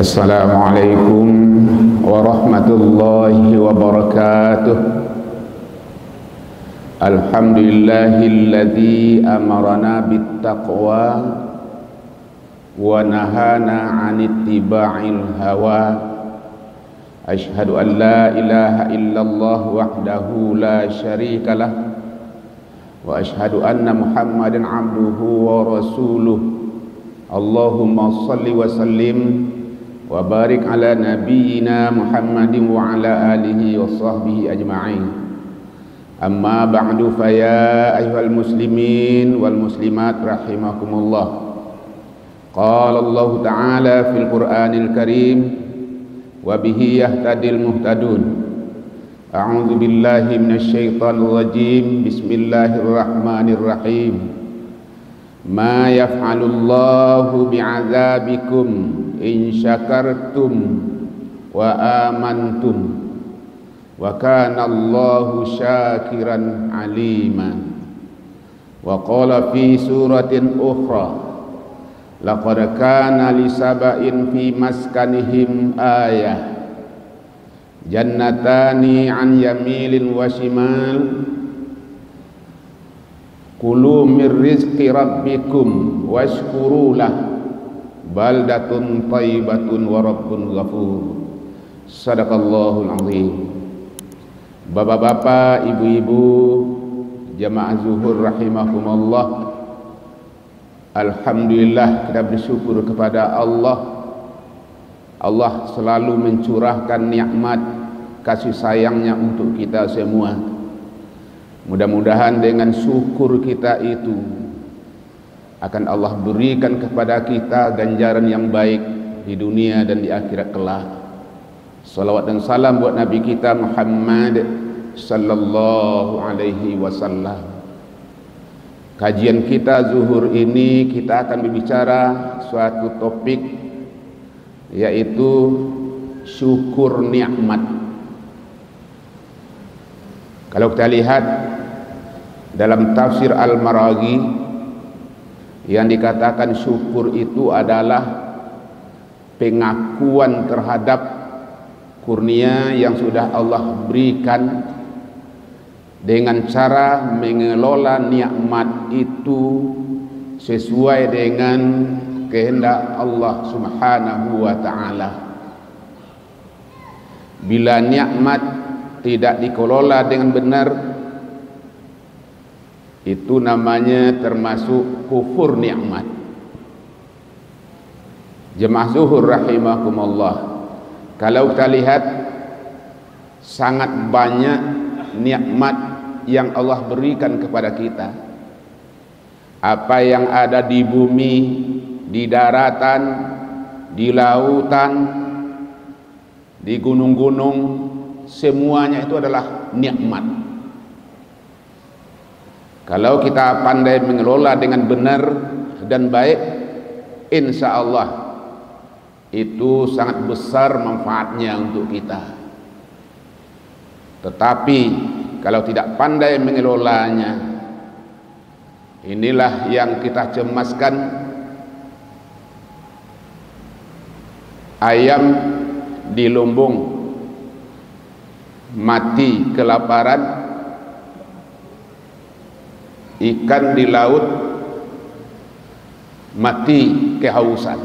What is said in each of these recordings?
Assalamualaikum warahmatullahi wabarakatuh. Alhamdulillahilladzi amarana bittaqwa wa nahana 'anittiba'il hawa. Asyhadu an la ilaha illallah wahdahu la syarikalah wa asyhadu anna Muhammadan 'abduhu wa rasuluh. Allahumma shalli wa sallim wa barik ala nabiyyina Muhammadin wa ala alihi wa sahbihi ajma'in. Amma ba'du, fa ya ayyuhal muslimin wal muslimat rahimakumullah. Qala Allah ta'ala fil Qur'anil Karim wa bihi yahtadil muhtadun. A'udzu billahi minasy syaithanir rajim. Bismillahirrahmanirrahim. Ma yaf'alullahu bi'adzabikum in syakartum wa amantum wa kana Allahu syakiran alima. Wa qala fi suratin ukhra laqad kana li saba'in fi maskanihim ayah jannatani an yamilin wa shimal kulu mir rizqi rabbikum washkuru lah baldatun thayyibatun wa rabbun ghafur. Sadaqallahul azim. Bapak-bapak, ibu-ibu, jamaah zuhur rahimakumullah. Alhamdulillah, kita bersyukur kepada Allah. Allah selalu mencurahkan nikmat kasih sayangnya untuk kita semua. Mudah-mudahan dengan syukur kita itu akan Allah berikan kepada kita ganjaran yang baik di dunia dan di akhirat kelak. Salawat dan salam buat Nabi kita Muhammad sallallahu alaihi wasallam. Kajian kita zuhur ini kita akan berbicara suatu topik, yaitu syukur nikmat. Kalau kita lihat dalam tafsir Al-Maraghi, yang dikatakan syukur itu adalah pengakuan terhadap kurnia yang sudah Allah berikan dengan cara mengelola nikmat itu sesuai dengan kehendak Allah Subhanahu wa ta'ala. Bila nikmat tidak dikelola dengan benar, itu namanya termasuk kufur nikmat. Jemaah zuhur rahimakumullah, kalau kita lihat sangat banyak nikmat yang Allah berikan kepada kita. Apa yang ada di bumi, di daratan, di lautan, di gunung-gunung, semuanya itu adalah nikmat. Kalau kita pandai mengelola dengan benar dan baik, insya Allah itu sangat besar manfaatnya untuk kita. Tetapi kalau tidak pandai mengelolanya, inilah yang kita cemaskan. Ayam di lumbung mati kelaparan, ikan di laut mati kehausan.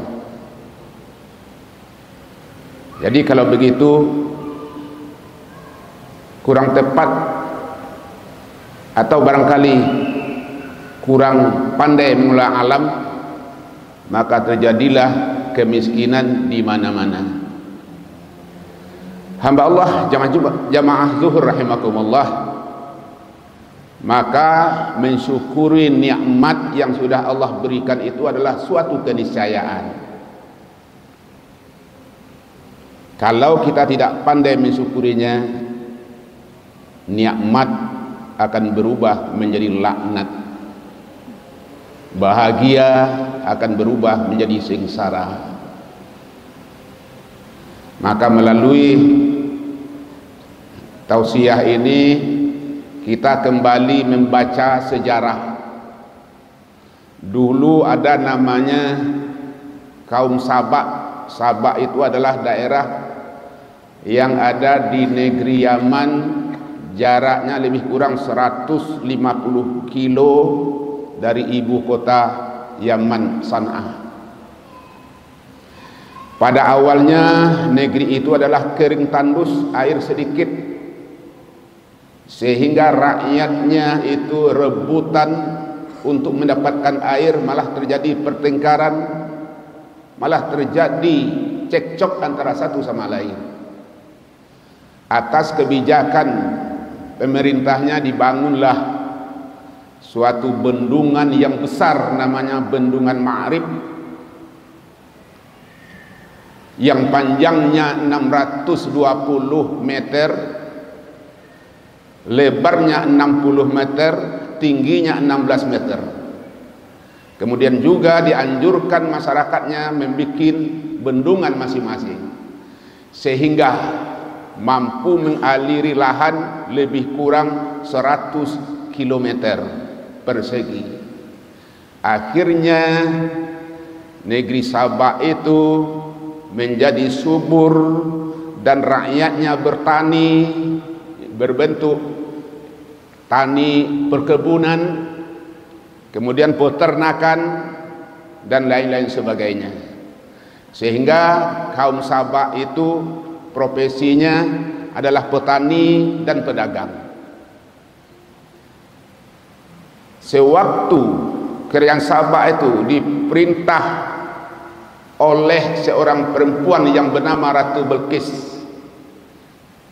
Jadi kalau begitu kurang tepat atau barangkali kurang pandai mengelola alam, maka terjadilah kemiskinan di mana-mana. Hamba Allah jamaah zuhur rahimakumullah, maka mensyukuri nikmat yang sudah Allah berikan itu adalah suatu keniscayaan. Kalau kita tidak pandai mensyukurinya, nikmat akan berubah menjadi laknat, bahagia akan berubah menjadi sengsara. Maka melalui tausiah ini kita kembali membaca sejarah. Dulu ada namanya kaum Sabak Sabah itu adalah daerah yang ada di negeri Yaman, jaraknya lebih kurang 150 kilo dari ibu kota Yaman, San'ah. Pada awalnya negeri itu adalah kering tandus, air sedikit, sehingga rakyatnya itu rebutan untuk mendapatkan air, malah terjadi pertengkaran, malah terjadi cekcok antara satu sama lain. Atas kebijakan pemerintahnya dibangunlah suatu bendungan yang besar, namanya Bendungan Ma'rib, yang panjangnya 620 meter, lebarnya 60 meter, tingginya 16 meter. Kemudian juga dianjurkan masyarakatnya membuat bendungan masing-masing, sehingga mampu mengaliri lahan lebih kurang 100 km persegi. Akhirnya negeri Sabah itu menjadi subur dan rakyatnya bertani, berbentuk tani perkebunan, kemudian peternakan dan lain-lain sebagainya. Sehingga kaum Sabah itu profesinya adalah petani dan pedagang. Sewaktu kerajaan Sabah itu diperintah oleh seorang perempuan yang bernama Ratu Belkis,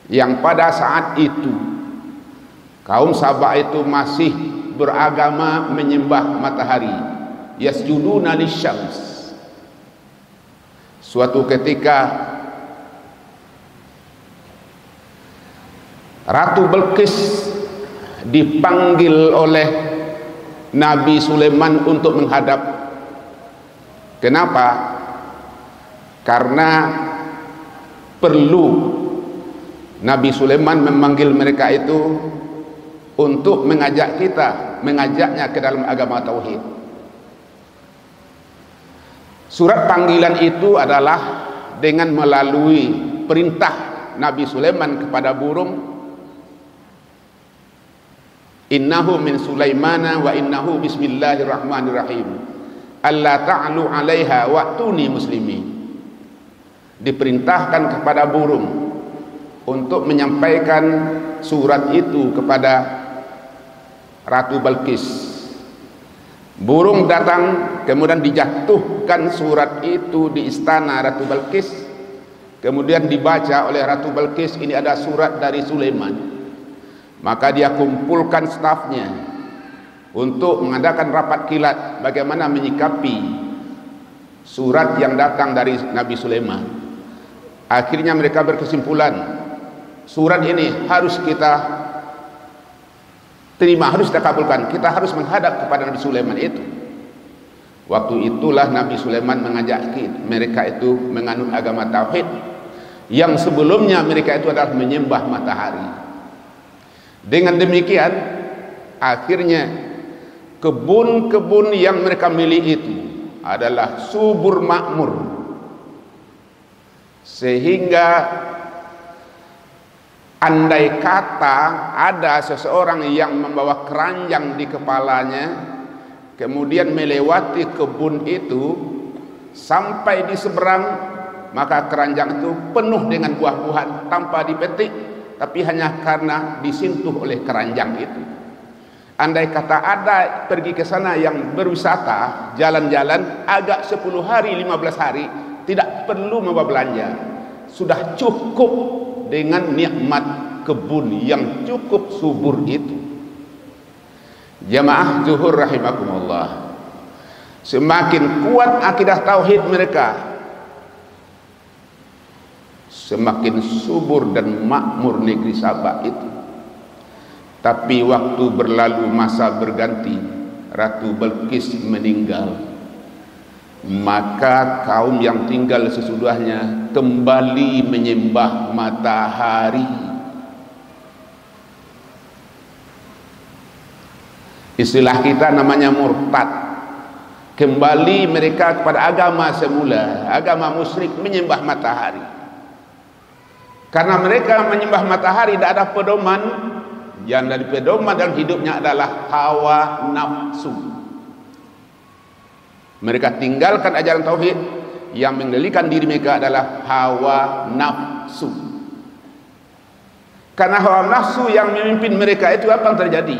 yang pada saat itu kaum Sabah itu masih beragama menyembah matahari, yasjuduna lisyams. Suatu ketika Ratu Belkis dipanggil oleh Nabi Sulaiman untuk menghadap. Kenapa? Karena perlu Nabi Sulaiman memanggil mereka itu untuk mengajaknya ke dalam agama tauhid. Surat panggilan itu adalah dengan melalui perintah Nabi Sulaiman kepada burung, innahu min Sulaimana wa innahu bismillahirrahmanirrahim alla ta'lu 'alaiha wa'tuni muslimin. Diperintahkan kepada burung untuk menyampaikan surat itu kepada Ratu Balkis. Burung datang, kemudian dijatuhkan surat itu di istana Ratu Balkis, kemudian dibaca oleh Ratu Balkis, ini ada surat dari Sulaiman. Maka dia kumpulkan stafnya untuk mengadakan rapat kilat bagaimana menyikapi surat yang datang dari Nabi Sulaiman. Akhirnya mereka berkesimpulan, surat ini harus kita terima, harus kita kabulkan, kita harus menghadap kepada Nabi Sulaiman itu. Waktu itulah Nabi Sulaiman mengajak mereka itu menganut agama tauhid, yang sebelumnya mereka itu adalah menyembah matahari. Dengan demikian akhirnya kebun-kebun yang mereka miliki itu adalah subur makmur, sehingga andai kata ada seseorang yang membawa keranjang di kepalanya, kemudian melewati kebun itu sampai di seberang, maka keranjang itu penuh dengan buah-buahan tanpa dipetik, tapi hanya karena disentuh oleh keranjang itu. Andai kata ada pergi ke sana yang berwisata, jalan-jalan agak 10 hari, 15 hari, tidak perlu membawa belanja, sudah cukup dengan nikmat kebun yang cukup subur itu. Jamaah zuhur rahimakumullah, semakin kuat akidah tauhid mereka, semakin subur dan makmur negeri Sabah itu. Tapi waktu berlalu, masa berganti, Ratu Balkis meninggal, maka kaum yang tinggal sesudahnya kembali menyembah matahari. Istilah kita namanya murtad. kembali mereka kepada agama semula, agama musyrik, menyembah matahari. Karena mereka menyembah matahari tidak ada pedoman, yang dari pedoman dalam hidupnya adalah hawa nafsu. Mereka tinggalkan ajaran tauhid, yang mengendalikan diri mereka adalah hawa nafsu. Karena hawa nafsu yang memimpin mereka itu, apa yang terjadi?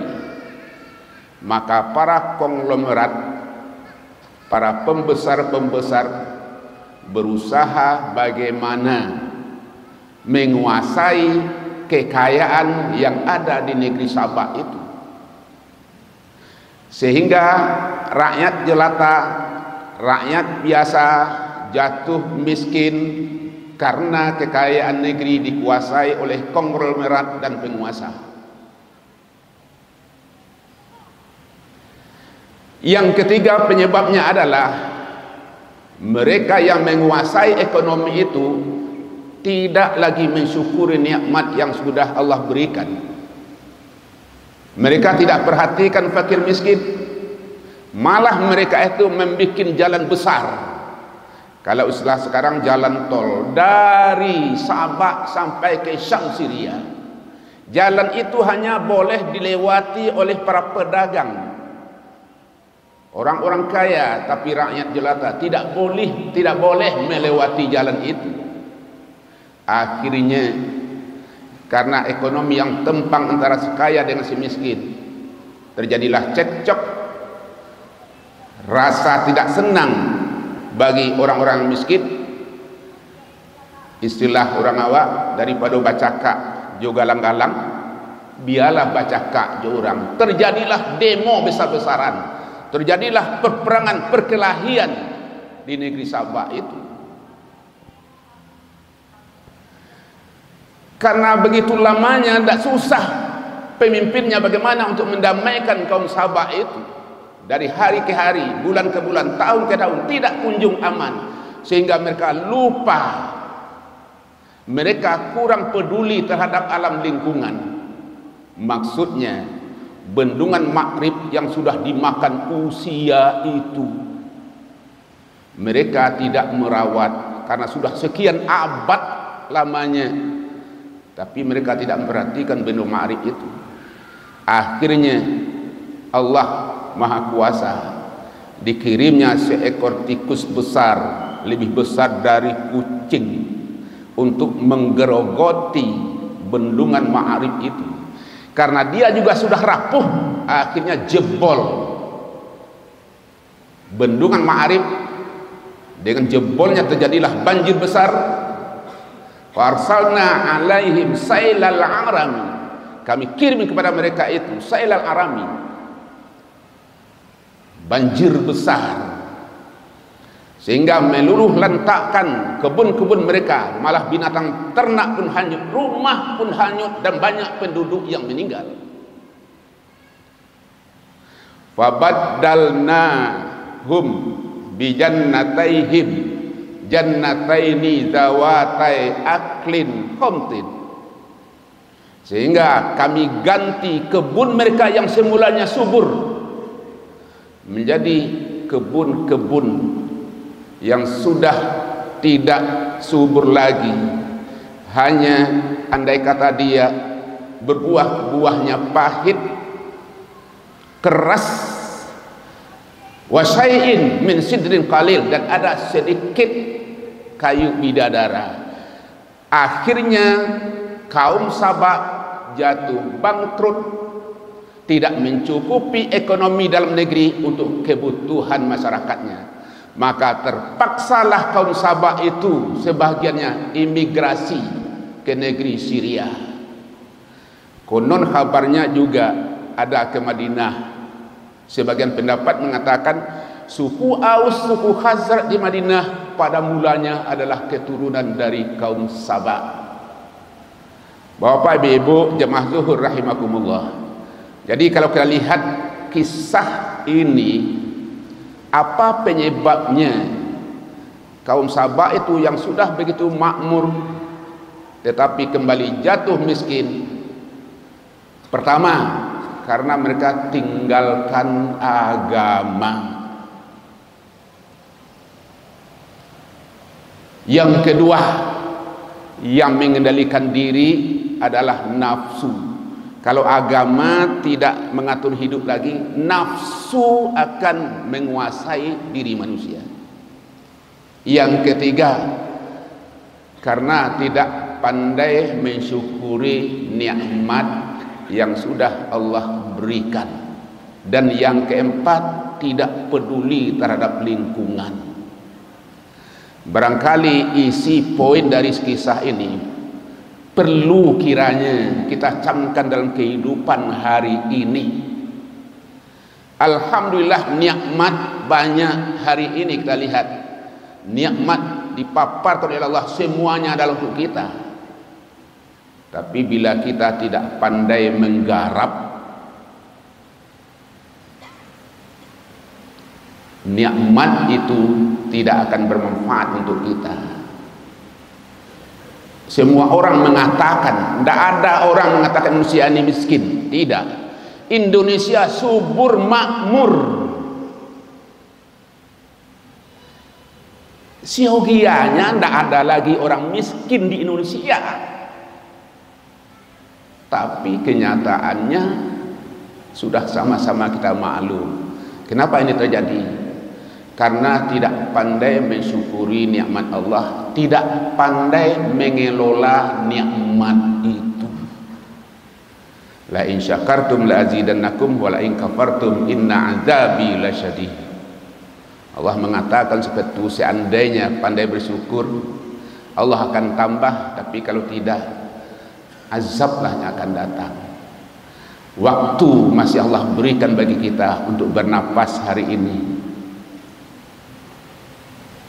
Maka para konglomerat, para pembesar-pembesar berusaha bagaimana menguasai kekayaan yang ada di negeri Sabah itu, sehingga rakyat jelata, rakyat biasa jatuh miskin karena kekayaan negeri dikuasai oleh konglomerat dan penguasa. Yang ketiga penyebabnya adalah mereka yang menguasai ekonomi itu tidak lagi mensyukuri nikmat yang sudah Allah berikan. Mereka tidak perhatikan fakir miskin, malah mereka itu membuat jalan besar. Kalau istilah sekarang jalan tol dari Sabah sampai ke Syam Syria, jalan itu hanya boleh dilewati oleh para pedagang, orang-orang kaya, tapi rakyat jelata tidak boleh melewati jalan itu. Akhirnya karena ekonomi yang tumpang antara si kaya dengan si miskin, terjadilah cekcok, rasa tidak senang bagi orang-orang miskin. Istilah orang awak, daripada bacaka jo galang-galang, biarlah bacaka jo orang. Terjadilah demo besar-besaran, terjadilah perperangan, perkelahian di negeri Sabah itu. Karena begitu lamanya, tidak susah pemimpinnya bagaimana untuk mendamaikan kaum Sabah itu. Dari hari ke hari, bulan ke bulan, tahun ke tahun, tidak kunjung aman. Sehingga mereka lupa, mereka kurang peduli terhadap alam lingkungan. Maksudnya bendungan Maghrib yang sudah dimakan usia itu, mereka tidak merawat karena sudah sekian abad lamanya. Tapi mereka tidak memperhatikan bendungan Ma'rib itu. Akhirnya Allah Maha Kuasa, dikirimnya seekor tikus besar, lebih besar dari kucing, untuk menggerogoti bendungan Ma'rib itu. Karena dia juga sudah rapuh, akhirnya jebol bendungan Ma'rib. Dengan jebolnya terjadilah banjir besar. Farsalna alaihim sailal arami, kami kirim kepada mereka itu sailal arami, banjir besar, sehingga meluruh lantakkan kebun-kebun mereka, malah binatang ternak pun hanyut, rumah pun hanyut, dan banyak penduduk yang meninggal. Fabaddalnahum bijannataihim jannataini zawatai aklin khamtin, sehingga kami ganti kebun mereka yang semulanya subur menjadi kebun-kebun yang sudah tidak subur lagi. Hanya andai kata dia berbuah-buahnya pahit, keras, wasyai'in min sidrin qalil, dan ada sedikit kayu bidadara. Akhirnya kaum Sabah jatuh bangkrut, tidak mencukupi ekonomi dalam negeri untuk kebutuhan masyarakatnya. Maka terpaksalah kaum Sabah itu sebagiannya imigrasi ke negeri Syria. Konon kabarnya juga ada ke Madinah. Sebagian pendapat mengatakan suku Aus, suku Khazraj di Madinah pada mulanya adalah keturunan dari kaum Sabah. Bapak Ibu jemaah zuhur rahimakumullah. Jadi kalau kita lihat kisah ini, apa penyebabnya kaum Sabah itu yang sudah begitu makmur tetapi kembali jatuh miskin? Pertama, karena mereka tinggalkan agama. Yang kedua, yang mengendalikan diri adalah nafsu. Kalau agama tidak mengatur hidup lagi, nafsu akan menguasai diri manusia. Yang ketiga, karena tidak pandai mensyukuri nikmat yang sudah Allah berikan. Dan yang keempat, tidak peduli terhadap lingkungan. Barangkali isi poin dari kisah ini perlu kiranya kita camkan dalam kehidupan hari ini. Alhamdulillah, nikmat banyak hari ini kita lihat. Nikmat dipaparkan oleh Allah, semuanya adalah untuk kita. Tapi bila kita tidak pandai menggarap, nikmat itu tidak akan bermanfaat untuk kita. Semua orang mengatakan, tidak ada orang mengatakan manusia ini miskin. Tidak. Indonesia subur makmur. Siogianya tidak ada lagi orang miskin di Indonesia. Tapi kenyataannya sudah sama-sama kita maklum. Kenapa ini terjadi? Karena tidak pandai mensyukuri nikmat Allah, tidak pandai mengelola nikmat itu. La in syakartum la azidannakum wa la in kafartum inna azabi lasyadid. Allah mengatakan seperti itu, seandainya pandai bersyukur Allah akan tambah, tapi kalau tidak, azablah yang akan datang. Waktu masih Allah berikan bagi kita untuk bernapas hari ini.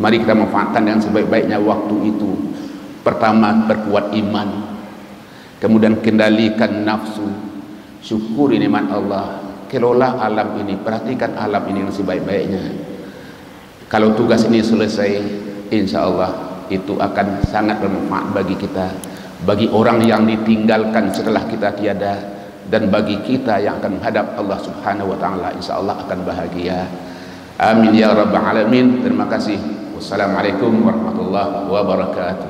Mari kita manfaatkan dengan sebaik-baiknya waktu itu. Pertama, perkuat iman. Kemudian kendalikan nafsu. Syukuri nikmat Allah. Kelola alam ini, perhatikan alam ini dengan sebaik-baiknya. Kalau tugas ini selesai, insya Allah itu akan sangat bermanfaat bagi kita, bagi orang yang ditinggalkan setelah kita tiada, dan bagi kita yang akan menghadap Allah Subhanahu wa Ta'ala, insya Allah akan bahagia. Amin ya rabbal alamin. Terima kasih. Wassalamualaikum warahmatullahi wabarakatuh.